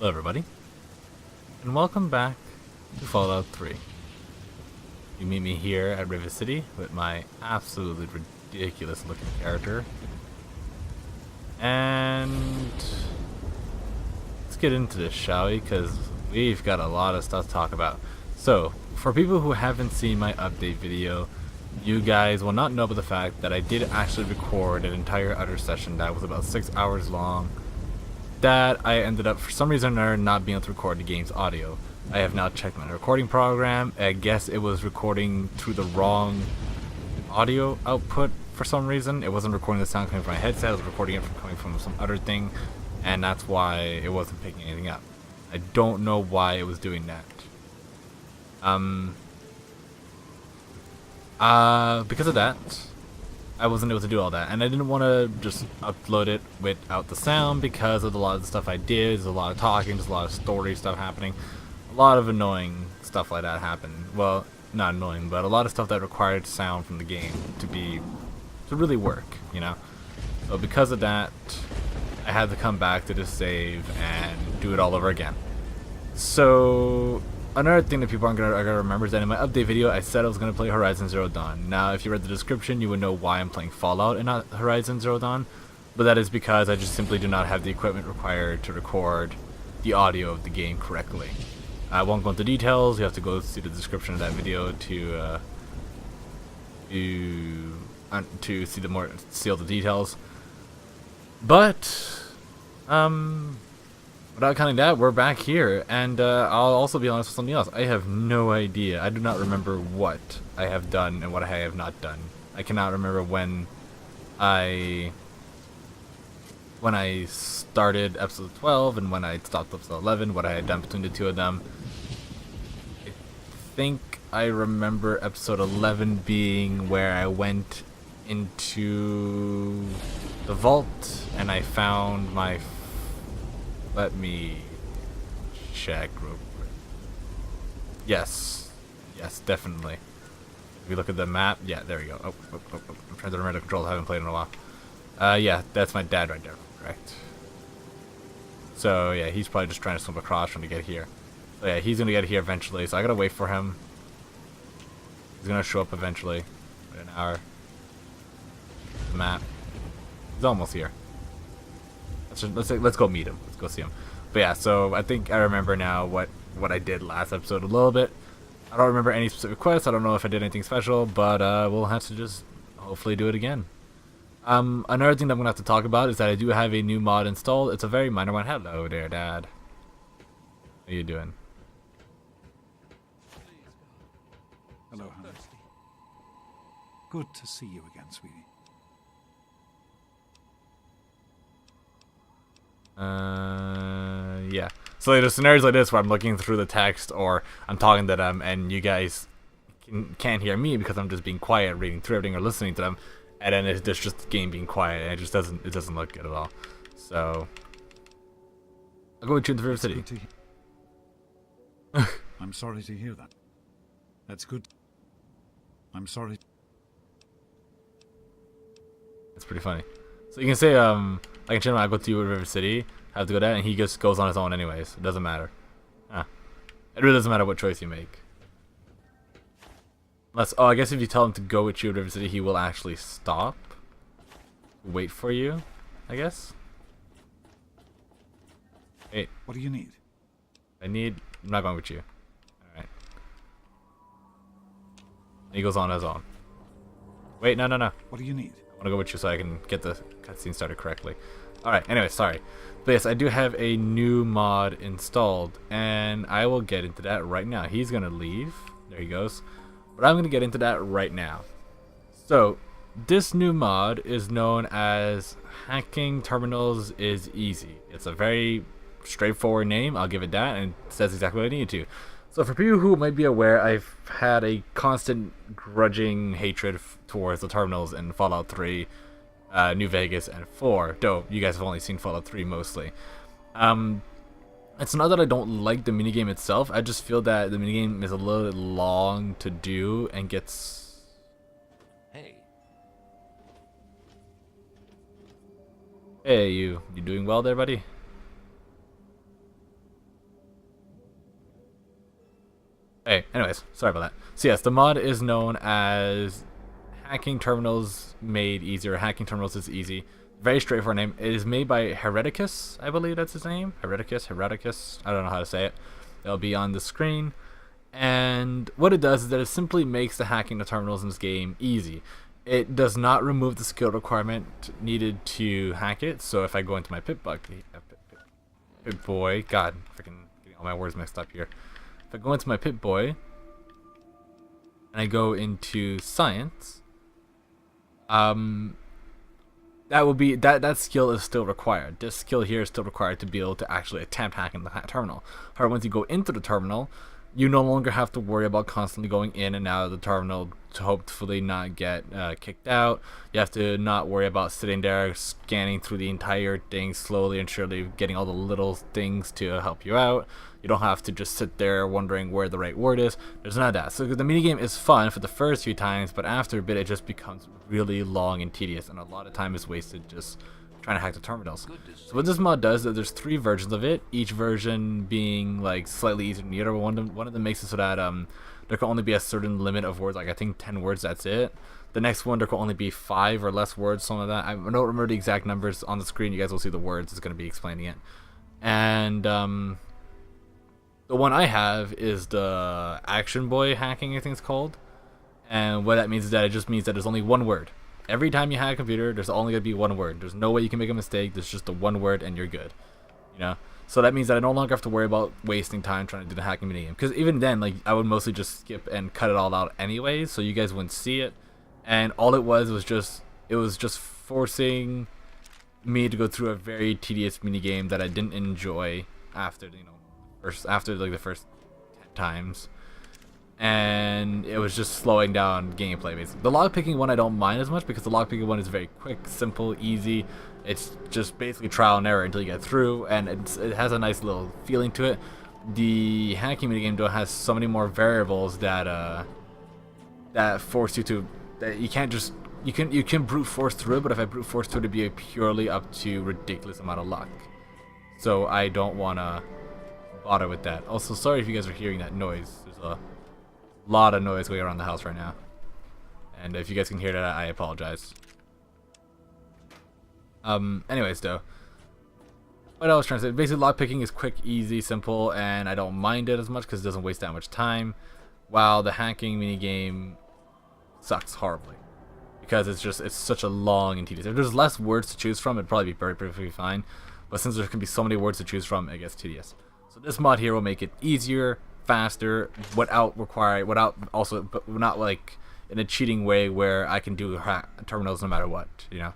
Hello everybody, and welcome back to Fallout 3. You meet me here at River City with my absolutely ridiculous looking character. And let's get into this, shall we? Because we've got a lot of stuff to talk about. So, for people who haven't seen my update video, you guys will not know about the fact that I did actually record an entire other session that was about 6 hours long. That I ended up, for some reason or another, not being able to record the game's audio. I have now checked my recording program. I guess it was recording through the wrong audio output for some reason. It wasn't recording the sound coming from my headset, it was recording it from coming from some other thing, and that's why it wasn't picking anything up. I don't know why it was doing that. Because of that, I wasn't able to do all that, and I didn't want to just upload it without the sound because of a lot of the stuff I did. There's a lot of talking, there's a lot of story stuff happening, a lot of annoying stuff like that happened. Well, not annoying, but a lot of stuff that required sound from the game to really work, you know. So because of that, I had to come back to this save and do it all over again. So another thing that people aren't gonna remember is that in my update video I said I was gonna play Horizon Zero Dawn. Now if you read the description you would know why I'm playing Fallout and not Horizon Zero Dawn, but that is because I just simply do not have the equipment required to record the audio of the game correctly. I won't go into details, you have to go see the description of that video to see all the details. But without counting that, we're back here, and I'll also be honest with something else. I have no idea. I do not remember what I have done and what I have not done. I cannot remember when I started episode 12 and when I stopped episode 11, what I had done between the two of them. I think I remember episode 11 being where I went into the vault and I found my... Let me check real quick. Yes, definitely. If we look at the map, yeah, there we go. Oh, I'm trying to remember the controls. I haven't played in a while. Yeah, that's my dad right there, correct. So yeah, he's probably just trying to swim across trying to get here. So yeah, he's gonna get here eventually, so I gotta wait for him. He's gonna show up eventually in an hour. The map. He's almost here. Let's go meet him. Let's go see him. But yeah, so I think I remember now what I did last episode a little bit. I don't remember any specific quests. I don't know if I did anything special, but we'll have to just hopefully do it again. Another thing that I'm gonna have to talk about is that I do have a new mod installed. It's a very minor one. Hello there, Dad. How you doing? Hello, honey. Good to see you again, sweetie. Yeah. So there's scenarios like this where I'm looking through the text or I'm talking to them and you guys can't hear me because I'm just being quiet, reading through everything or listening to them, and then it's just the game being quiet and it doesn't look good at all. So I'll go with you in the River City. I'm sorry to hear that. That's good. I'm sorry. It's pretty funny. So you can say I can change my go to River City, have to go there, and he just goes on his own anyways. It doesn't matter. It really doesn't matter what choice you make. Unless, I guess if you tell him to go with you to River City, he will actually stop. Wait for you, I guess. Wait. What do you need? I'm not going with you. Alright. He goes on his own. Wait, no. What do you need? I want to go with you so I can get the cutscene started correctly. Alright, anyway, sorry. But yes, I do have a new mod installed, and I will get into that right now. He's going to leave. There he goes. But I'm going to get into that right now. So, this new mod is known as Hacking Terminals is Easy. It's a very straightforward name, I'll give it that, and it says exactly what I need to. So for people who might be aware, I've had a constant grudging hatred towards the terminals in Fallout 3, New Vegas, and 4, though you guys have only seen Fallout 3 mostly. It's not that I don't like the minigame itself, I just feel that the minigame is a little bit long to do and gets... Hey, you doing well there, buddy? Anyways, sorry about that. So yes, the mod is known as Hacking Terminals Made Easier. Hacking Terminals is easy. Very straightforward name. It is made by Hereticus, I believe that's his name. Hereticus. I don't know how to say it. It'll be on the screen. And what it does is that it simply makes the hacking the terminals in this game easy. It does not remove the skill requirement needed to hack it. So if I go into my Pip-Boy, God, freaking getting all my words mixed up here. If I go into my Pip-Boy and I go into Science, that will be that skill is still required. This skill here is still required to be able to actually attempt hacking the terminal. However, once you go into the terminal, you no longer have to worry about constantly going in and out of the terminal to hopefully not get kicked out. You have to not worry about sitting there scanning through the entire thing slowly and surely, getting all the little things to help you out. You don't have to just sit there wondering where the right word is. There's none of that. So the minigame is fun for the first few times, but after a bit it just becomes really long and tedious, and a lot of time is wasted just trying to hack the terminals. So what this mod does is there's 3 versions of it, each version being like slightly easier than the other. One of them makes it so that there can only be a certain limit of words, like I think 10 words, that's it. The next one there can only be 5 or less words, something like that. I don't remember the exact numbers on the screen. You guys will see the words. It's going to be explaining it. And the one I have is the Action Boy hacking, I think it's called. And what that means is that it just means that there's only one word. Every time you hack a computer, there's only going to be one word. There's no way you can make a mistake. There's just the one word and you're good. You know? So that means that I no longer have to worry about wasting time trying to do the hacking minigame. Because even then, like, I would mostly just skip and cut it all out anyways, so you guys wouldn't see it. And all it was just forcing me to go through a very tedious minigame that I didn't enjoy after, you know, after like the first 10 times. And it was just slowing down gameplay basically. The lockpicking one I don't mind as much because the lockpicking one is very quick, simple, easy. It's just basically trial and error until you get through, and it has a nice little feeling to it. The hacking minigame though has so many more variables that that force you to, that you can't just, you can brute force through it, but if I brute force through it, it'd be purely up to ridiculous amount of luck. So I don't wanna bother with that. Also, sorry if you guys are hearing that noise. There's a lot of noise going around the house right now, and if you guys can hear that, I apologize. Anyways though, what I was trying to say, basically lockpicking is quick, easy, simple, and I don't mind it as much because it doesn't waste that much time, while the hacking minigame sucks horribly because it's such a long and tedious. If there's less words to choose from, it'd probably be perfectly fine, but since there can be so many words to choose from, it gets tedious. So this mod here will make it easier, faster, without not like in a cheating way where I can do terminals no matter what, you know.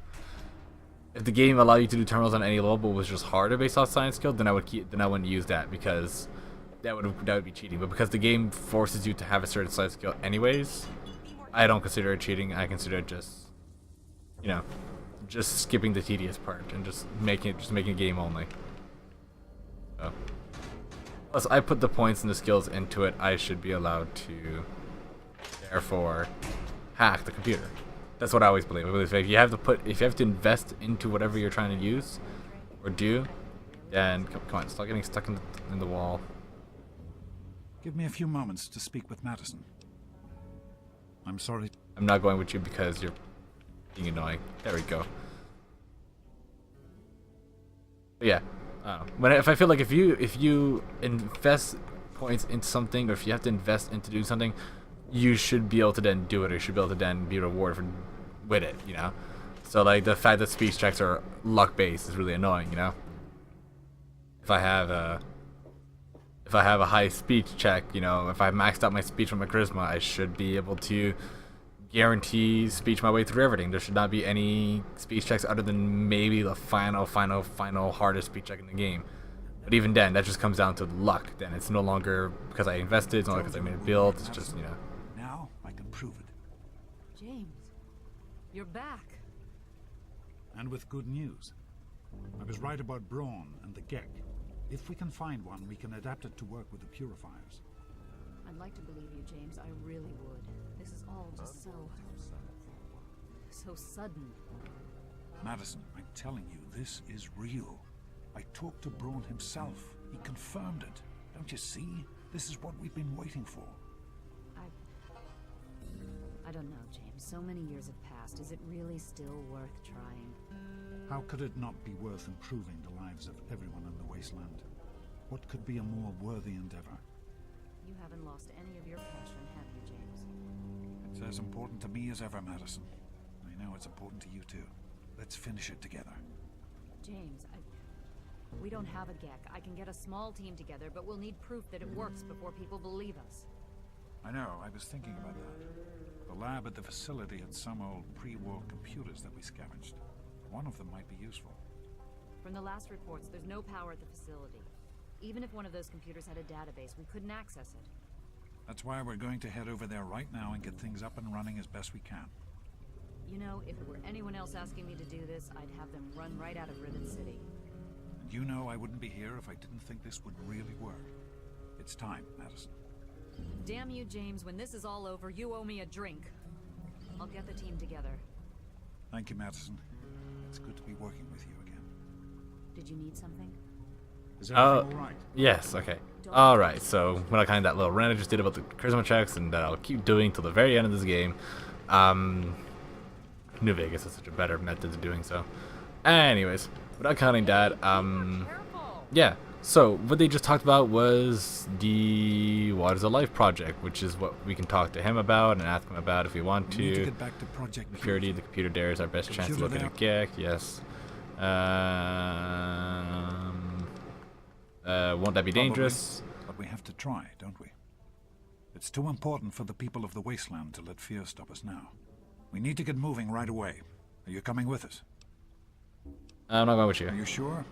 If the game allowed you to do terminals on any level but was just harder based off science skill, then I wouldn't use that because that would be cheating. But because the game forces you to have a certain science skill anyways, I don't consider it cheating. I consider it just, you know, just skipping the tedious part and just making a game only. So. Plus, I put the points and the skills into it. I should be allowed to, therefore, hack the computer. That's what I always believe. I believe if you have to invest into whatever you're trying to use or do, then come on, stop getting stuck in the wall. Give me a few moments to speak with Patterson. I'm sorry. I'm not going with you because you're being annoying. There we go. But yeah. If I feel like if you invest points into something, or if you have to invest into doing something, you should be able to then do it, or you should be able to then be rewarded with it, you know. So like the fact that speech checks are luck based is really annoying, you know. If I have a high speech check, you know, if I maxed out my speech with my charisma, I should be able to guarantee speech my way through everything. There should not be any speech checks other than maybe the final hardest speech check in the game. But even then, that just comes down to luck. Then it's no longer because I invested, it's not because I made a build, it's just, you know. Now I can prove it. James, you're back. And with good news. I was right about Brawn and the Gek. If we can find one, we can adapt it to work with the purifiers. I'd like to believe you, James. I really would. This is all just so sudden. Madison, I'm telling you, this is real. I talked to Braun himself. He confirmed it. Don't you see? This is what we've been waiting for. I don't know, James. So many years have passed. Is it really still worth trying? How could it not be worth improving the lives of everyone in the wasteland? What could be a more worthy endeavor? You haven't lost any of your passion, have you, James? It's as important to me as ever, Madison. I know it's important to you too. Let's finish it together. James, we don't have a GEC. I can get a small team together, but we'll need proof that it works before people believe us. I know, I was thinking about that. The lab at the facility had some old pre-war computers that we scavenged. One of them might be useful. From the last reports, there's no power at the facility. Even if one of those computers had a database, we couldn't access it. That's why we're going to head over there right now and get things up and running as best we can. You know, if it were anyone else asking me to do this, I'd have them run right out of Ribbon City. And you know I wouldn't be here if I didn't think this would really work. It's time, Madison. Damn you, James. When this is all over, you owe me a drink. I'll get the team together. Thank you, Madison. It's good to be working with you again. Did you need something? Is everything all right? Yes, okay. Alright, so when I kind of that little rant I just did about the charisma checks and that I'll keep doing till the very end of this game. New Vegas is such a better method of doing so. Anyways, without counting that, yeah. So what they just talked about was the Waters of Life project, which is what we can talk to him about and ask him about if we want to. We need to get back to Project Purity, the computer there is our best chance of looking at GEC, yes. Won't that be dangerous? But we have to try, don't we? It's too important for the people of the wasteland to let fear stop us now. We need to get moving right away. Are you coming with us? I'm not going with you. Are you sure?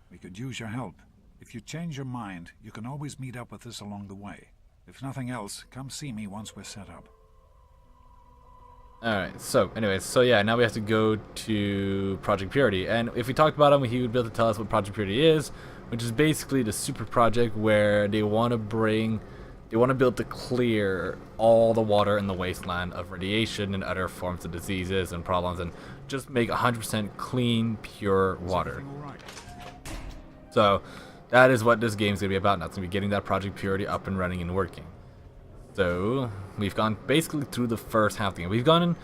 We could use your help. If you change your mind, you can always meet up with us along the way. If nothing else, come see me once we're set up. Alright, so anyways, so yeah, now we have to go to Project Purity. And if we talked about him, he would be able to tell us what Project Purity is, which is basically the super project where they want to be able to clear all the water in the wasteland of radiation and other forms of diseases and problems and just make 100% clean, pure water. So that is what this game's going to be about. Now it's going to be getting that Project Purity up and running and working. So we've gone basically through the first half of the game. We've gone in,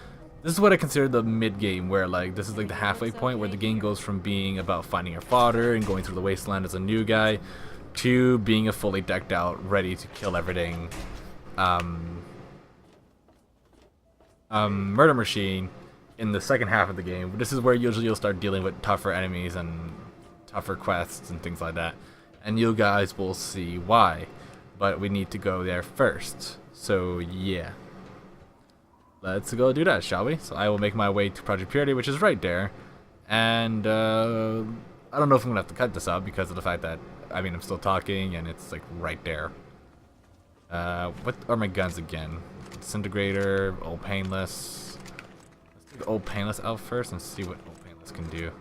this is what I consider the mid game, where like this is like the halfway point where the game goes from being about finding your father and going through the wasteland as a new guy to being a fully decked out, ready to kill everything murder machine in the second half of the game. This is where usually you'll start dealing with tougher enemies and tougher quests and things like that, and you guys will see why, but we need to go there first. So yeah, let's go do that, shall we? So I will make my way to Project Purity, which is right there, and I don't know if I'm gonna have to cut this out because of the fact that I'm still talking and it's like right there. What are my guns again? Disintegrator, Old Painless. Let's take the Old Painless out first and see what Old Painless can do,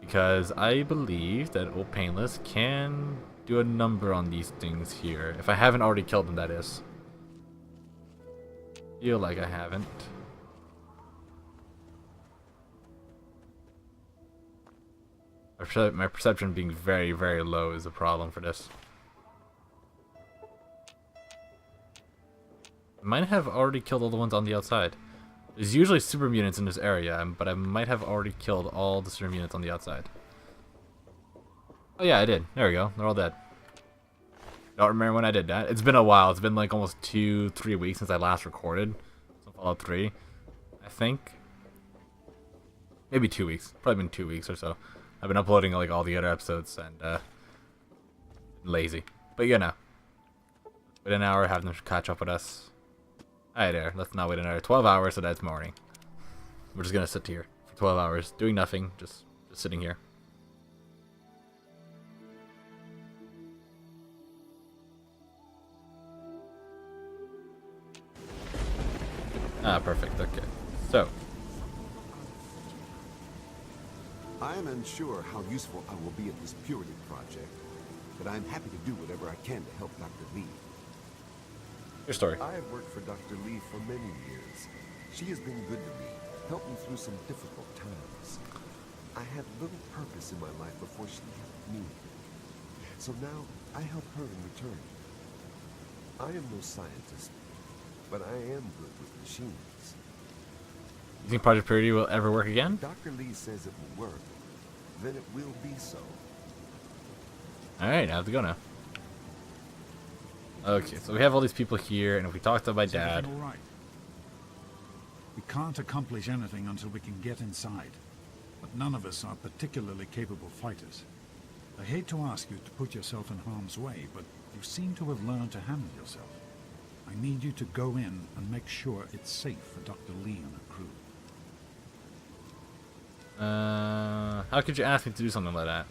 because I believe that Old Painless can do a number on these things here. If I haven't already killed them, that is. Feel like I haven't. My perception being very, very low is a problem for this. I might have already killed all the ones on the outside. There's usually super mutants in this area, but I might have already killed all the super mutants on the outside. Oh yeah, I did. There we go. They're all dead. Don't remember when I did that. It's been a while. It's been like almost 2-3 weeks since I last recorded some Fallout 3, I think. Maybe 2 weeks. Probably been 2 weeks or so. I've been uploading like all the other episodes and lazy. But you know, wait an hour, have them catch up with us. Alright there, let's not wait another 12 hours so that's morning. We're just gonna sit here for 12 hours, doing nothing, just sitting here. Ah, perfect, okay. So, I am unsure how useful I will be at this Purity project, but I'm happy to do whatever I can to help Dr. Lee. your story. I have worked for Dr. Lee for many years. She has been good to me, helped me through some difficult times. I had little purpose in my life before she helped me. So now, I help her in return. I am no scientist, but I am good with machines. You think Project Purity will ever work again? Dr. Lee says it will work, then it will be so. Alright, I have to go now. Okay, so we have all these people here, and if we talk to my dad... All right. We can't accomplish anything until we can get inside. But none of us are particularly capable fighters. I hate to ask you to put yourself in harm's way, but you seem to have learned to handle yourself. I need you to go in and make sure it's safe for Dr. Lee and her crew. How could you ask me to do something like that?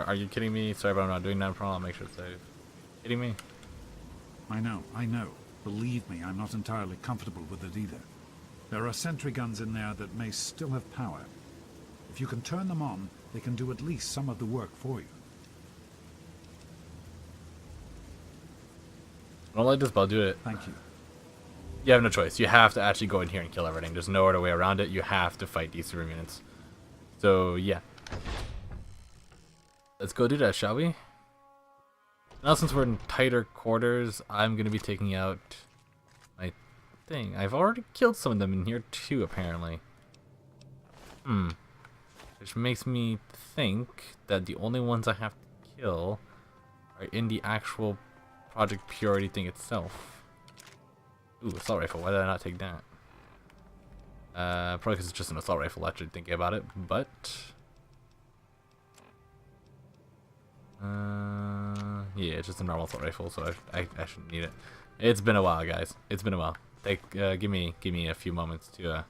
Are you kidding me? Sorry, but I'm not doing that. I'll make sure it's safe. Kidding me? I know. Believe me, I'm not entirely comfortable with it either. There are sentry guns in there that may still have power. If you can turn them on, they can do at least some of the work for you. I don't like this, but I'll do it. Thank you. You have no choice. You have to actually go in here and kill everything. There's no other way around it. You have to fight these super units. So, yeah. Let's go do that, shall we? Now, since we're in tighter quarters, I'm going to be taking out my thing. I've already killed some of them in here, too, apparently. Which makes me think that the only ones I have to kill are in the actual Project Purity thing itself. Ooh, assault rifle. Why did I not take that? Probably because it's just an assault rifle, actually, thinking about it, but... yeah, it's just a normal assault rifle, so I shouldn't need it. It's been a while, guys. It's been a while. Give me a few moments to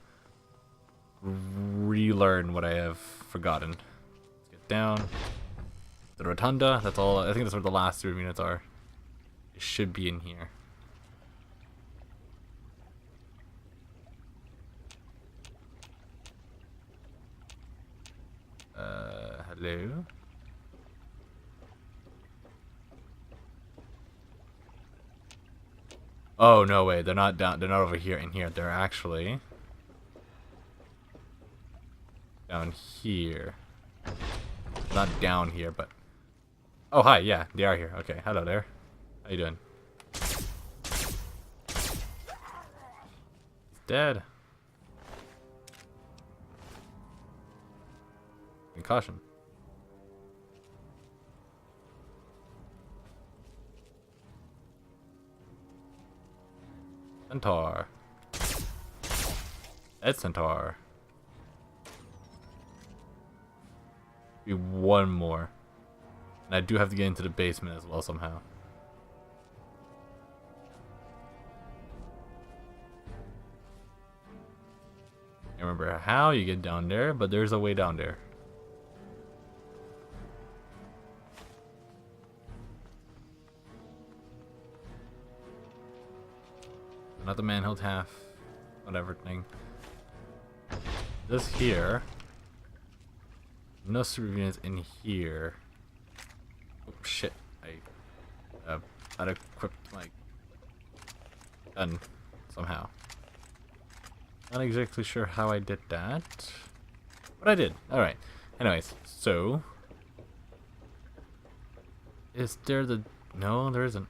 relearn what I have forgotten. Let's get down. The rotunda. That's all. I think that's where the last 3 units are. It should be in here. Hello. Oh, no way. They're not down. They're not over here in here. They're actually down here. Not down here, but... Oh, hi. Yeah, they are here. Okay. Hello there. How you doing? He's dead. Concussion. Centaur. That's Centaur. Be one more. And I do have to get into the basement as well somehow. I remember how you get down there, but there's a way down there. Not the man held half, whatever thing. This here. No super units in here. Oh shit! I had equipped my gun somehow. Not exactly sure how I did that, but I did. All right. Anyways, so is there the? No, there isn't.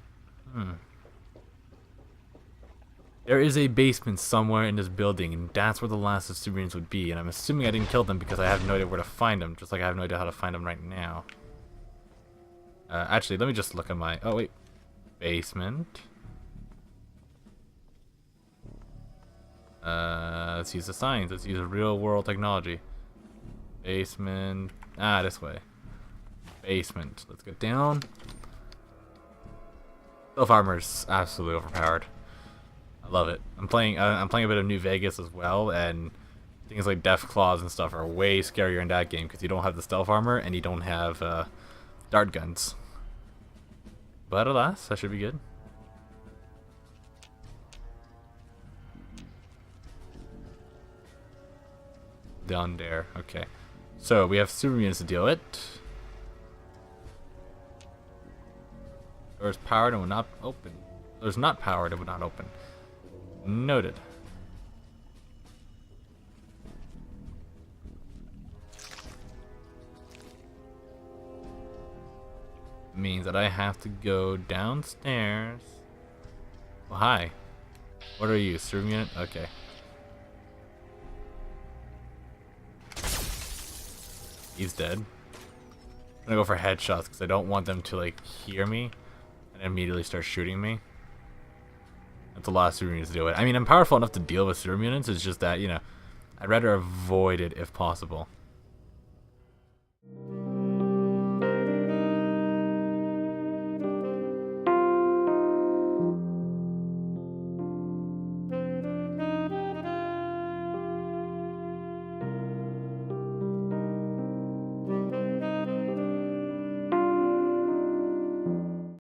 There is a basement somewhere in this building, and that's where the last of the super units would be. And I'm assuming I didn't kill them because I have no idea where to find them, just like I have no idea how to find them right now. Actually, let me just look at my... Oh, wait. Basement. Let's use the signs. Let's use real-world technology. Basement. Ah, this way. Basement. Let's get down. Self-armor's absolutely overpowered. I love it. I'm playing a bit of New Vegas as well, and things like Death Claws and stuff are way scarier in that game because you don't have the stealth armor and you don't have dart guns. But alas, that should be good. Down there. Okay. So we have super units to deal with. Doors powered and will not open. Doors not powered and will not open. Noted. Means that I have to go downstairs. Oh, hi. What are you, Serum unit? Okay. He's dead. I'm gonna go for headshots because I don't want them to like hear me and immediately start shooting me. That's a lot of serum units to deal with. I mean, I'm powerful enough to deal with serum units. It's just that, you know, I'd rather avoid it if possible.